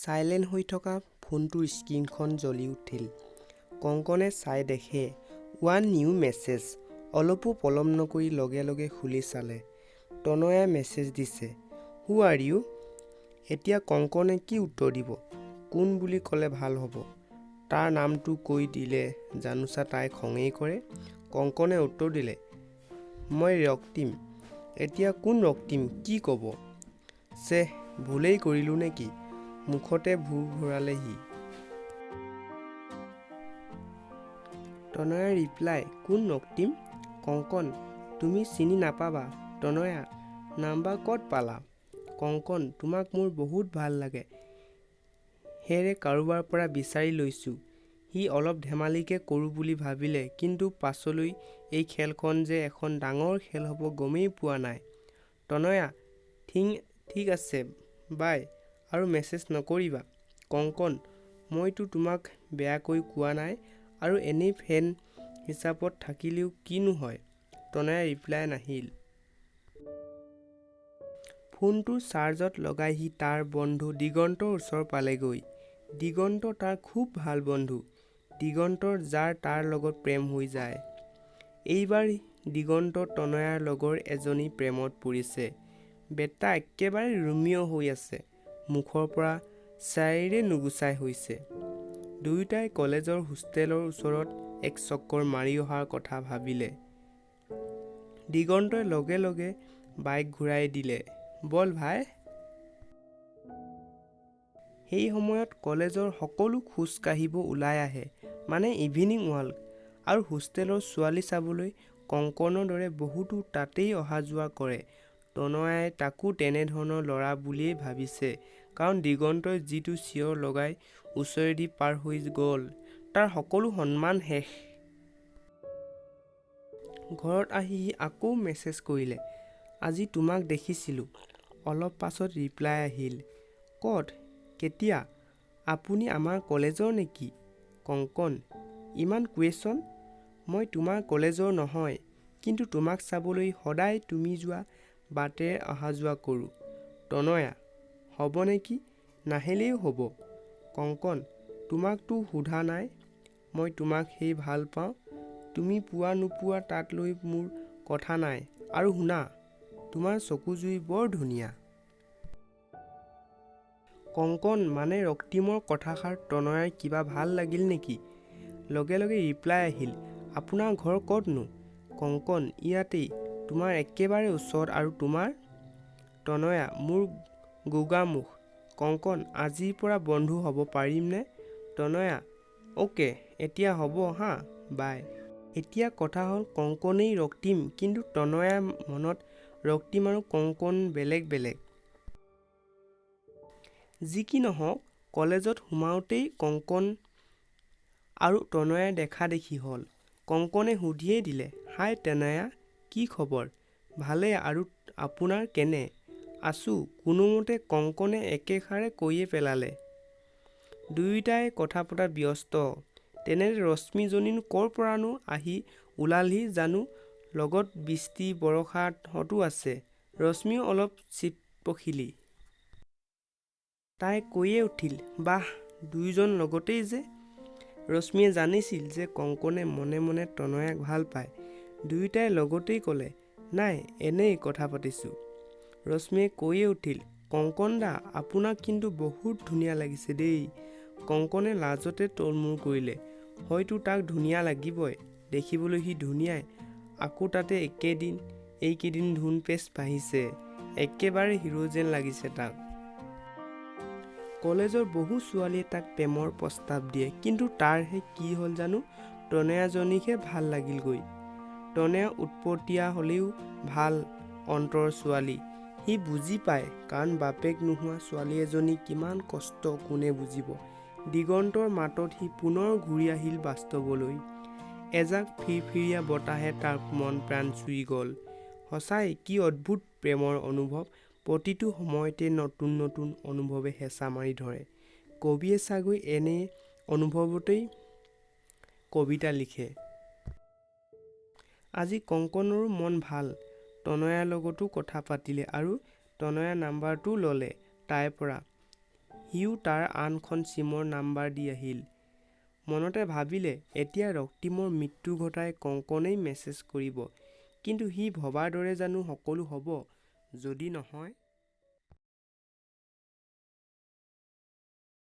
Silent হৈ থকা ফোনটোৰ স্ক্ৰীণখন জ্বলি উঠিল। কংকনে চাই দেখে ওৱান নিউ মেছেজ। অলপো পলম নকৰি লগে লগে খুলি চালে। তনয়াই মেছেজ দিছে, হু আৰ ইউ? এতিয়া কংকনে কি উত্তৰ দিব? কোন বুলি ক'লে ভাল হ'ব? তাৰ নামটো কৈ দিলে জানোচা তাই খঙেই কৰে। কংকনে উত্তৰ দিলে, মই ৰক্তিম। এতিয়া কোন ৰক্তিম, কি ক'ব? চেহ, ভুলেই কৰিলোঁ নেকি? মুখতে ভুৰ ভৰালে সি। তনয়াৰ ৰিপ্লাই, কোন ৰক্তিম? কংকন, তুমি চিনি নাপাবা। তনয়া, নাম্বাৰ ক'ত পালা? কংকন, তোমাক মোৰ বহুত ভাল লাগে, সেয়ে কাৰোবাৰ পৰা বিচাৰি লৈছোঁ। সি অলপ ধেমালিকে কৰোঁ বুলি ভাবিলে, কিন্তু পাছলৈ এই খেলখন যে এখন ডাঙৰ খেল হ'ব গমেই পোৱা নাই। তনয়া, ঠিক আছে বাই, আৰু মেছেজ নকৰিবা। কংকন, মইতো তোমাক বেয়াকৈ কোৱা নাই, আৰু এনেই ফেন হিচাপত থাকিলেও কিনো হয়? তনয়াৰ ৰিপ্লাই নাহিল। ফোনটো চাৰ্জত লগাই সি তাৰ বন্ধু দিগন্তৰ ওচৰ পালেগৈ। দিগন্ত তাৰ খুব ভাল বন্ধু। দিগন্তৰ যাৰ তাৰ লগত প্ৰেম হৈ যায়। এইবাৰ দিগন্ত তনয়াৰ লগৰ এজনী প্ৰেমত পৰিছে। বেটা একেবাৰে ৰোমিঅ' হৈ আছে। মুখৰ পৰা চাইৰে নুগুচাই হৈছে। দুয়োটাই কলেজৰ হোষ্টেলৰ ওচৰত এক চক্কৰ মাৰি অহাৰ কথা ভাবিলে। দিগন্তই লগে লগে বাইক ঘূৰাই দিলে, বল ভাই। সেই সময়ত কলেজৰ সকলো খোজ কাঢ়িব ওলাই আহে, মানে ইভিনিং ৱাক, আৰু হোষ্টেলৰ ছোৱালী চাবলৈ কংকনৰ দৰে বহুতো তাতেই অহা যোৱা কৰে। তনয়াই তাকো তেনেধৰণৰ ল'ৰা বুলিয়েই ভাবিছে, কাৰণ দিগন্তই যিটো চিঞৰ লগাই ওচৰেদি পাৰ হৈ গ'ল, তাৰ সকলো সন্মান শেষ। ঘৰত আহি সি আকৌ মেছেজ কৰিলে, আজি তোমাক দেখিছিলোঁ। অলপ পাছত ৰিপ্লাই আহিল, ক'ত, কেতিয়া? আপুনি আমাৰ কলেজৰ নেকি? কংকন, ইমান কুৱেশ্যন? মই তোমাৰ কলেজৰ নহয়, কিন্তু তোমাক চাবলৈ সদায় তুমি যোৱা বাটেৰে অহা যোৱা কৰোঁ। তনয়া, হ'ব নেকি? নাহিলেও হ'ব। কংকন, তোমাকতো সোধা নাই, মই তোমাক সেই ভাল পাওঁ। তুমি পোৱা নোপোৱা তাক লৈ মোৰ কথা নাই। আৰু শুনা, তোমাৰ চকুজুৰি বৰ ধুনীয়া। কংকন মানে ৰক্তিমৰ কথাষাৰ তনয়াৰ কিবা ভাল লাগিল নেকি? লগে লগে ৰিপ্লাই আহিল, আপোনাৰ ঘৰ ক'তনো? কংকন, ইয়াতেই, তোমাৰ একেবাৰে ওচৰত। আৰু তোমাৰ? তনয়া, মোৰ গোগামুখ। কংকন, আজিৰ পৰা বন্ধু হ'ব পাৰিমনে? তনয়া, অ'কে, এতিয়া হ'ব হা, বাই। এতিয়া কথা হ'ল কংকনেই ৰক্তিম, কিন্তু তনয়াৰ মনত ৰক্তিম আৰু কংকন বেলেগ বেলেগ। যি কি নহওক, কলেজত সোমাওঁতেই কংকন আৰু তনয়াৰ দেখা দেখি হ'ল। কংকনে সুধিয়েই দিলে, হাই তনয়া, কি খবৰ? ভালেই, আৰু আপোনাৰ কেনে? আছোঁ কোনোমতে, কংকনে একেষাৰে কৈয়ে পেলালে। দুয়োটাই কথা পতাত ব্যস্ত। তেনেতে ৰশ্মিজনীনো ক'ৰ পৰানো আহি ওলালহি জানো? লগত বৃষ্টি বৰষাহঁতো আছে। ৰশ্মিও অলপ চিপপখিলি। তাই কৈয়ে উঠিল, বাহ, দুয়োজন লগতেই যে। ৰশ্মিয়ে জানিছিল যে কংকনে মনে মনে তনয়াক ভাল পায়। দুয়োটাই লগতেই ক'লে, নাই, এনেই কথা পাতিছোঁ। ৰশ্মিয়ে কৈয়ে উঠিল, কংকন দা, আপোনাক কিন্তু বহুত ধুনীয়া লাগিছে দেই। কংকনে লাজতে তলমূৰ কৰিলে। হয়তো তাক ধুনীয়া লাগিবই, দেখিবলৈ সি ধুনীয়াই, আকৌ তাতে এইকেইদিন ধুন পেষ্ট বাঢ়িছে, একেবাৰে হিৰো যেন লাগিছে তাক। কলেজৰ বহু ছোৱালীয়ে তাক প্ৰেমৰ প্ৰস্তাৱ দিয়ে, কিন্তু তাৰহে কি হ'ল জানো, তনয়াজনীকহে ভাল লাগিলগৈ। তনয়া উৎপতীয়া হ'লেও ভাল অন্তৰৰ ছোৱালী। সি বুজি পায়, কাৰণ বাপেক নোহোৱা ছোৱালী এজনীৰ কিমান কষ্ট কোনে বুজিব। দিগন্তৰ মাতত সি পুনৰ ঘূৰি আহিল বাস্তৱলৈ। এজাক ফিৰফিৰীয়া বতাহে তাৰ মন প্ৰাণ চুই গ'ল। সঁচাই কি অদ্ভুত প্ৰেমৰ অনুভৱ। প্ৰতিটো সময়তে নতুন নতুন অনুভৱে হেঁচা মাৰি ধৰে। কবিয়ে চাগৈ এনে অনুভৱতেই কবিতা লিখে। আজি কংকনৰো মন ভাল। তনয়াৰ লগতো কথা পাতিলে, আৰু তনয়াৰ নাম্বাৰটোও ল'লে তাইৰ পৰা। সিও তাৰ আনখন চিমৰ নাম্বাৰ দি আহিল। মনতে ভাবিলে এতিয়া ৰক্তিমৰ মৃত্যু ঘটাই কংকনেই মেছেজ কৰিব, কিন্তু সি ভবাৰ দৰে জানো সকলো হ'ব? যদি নহয়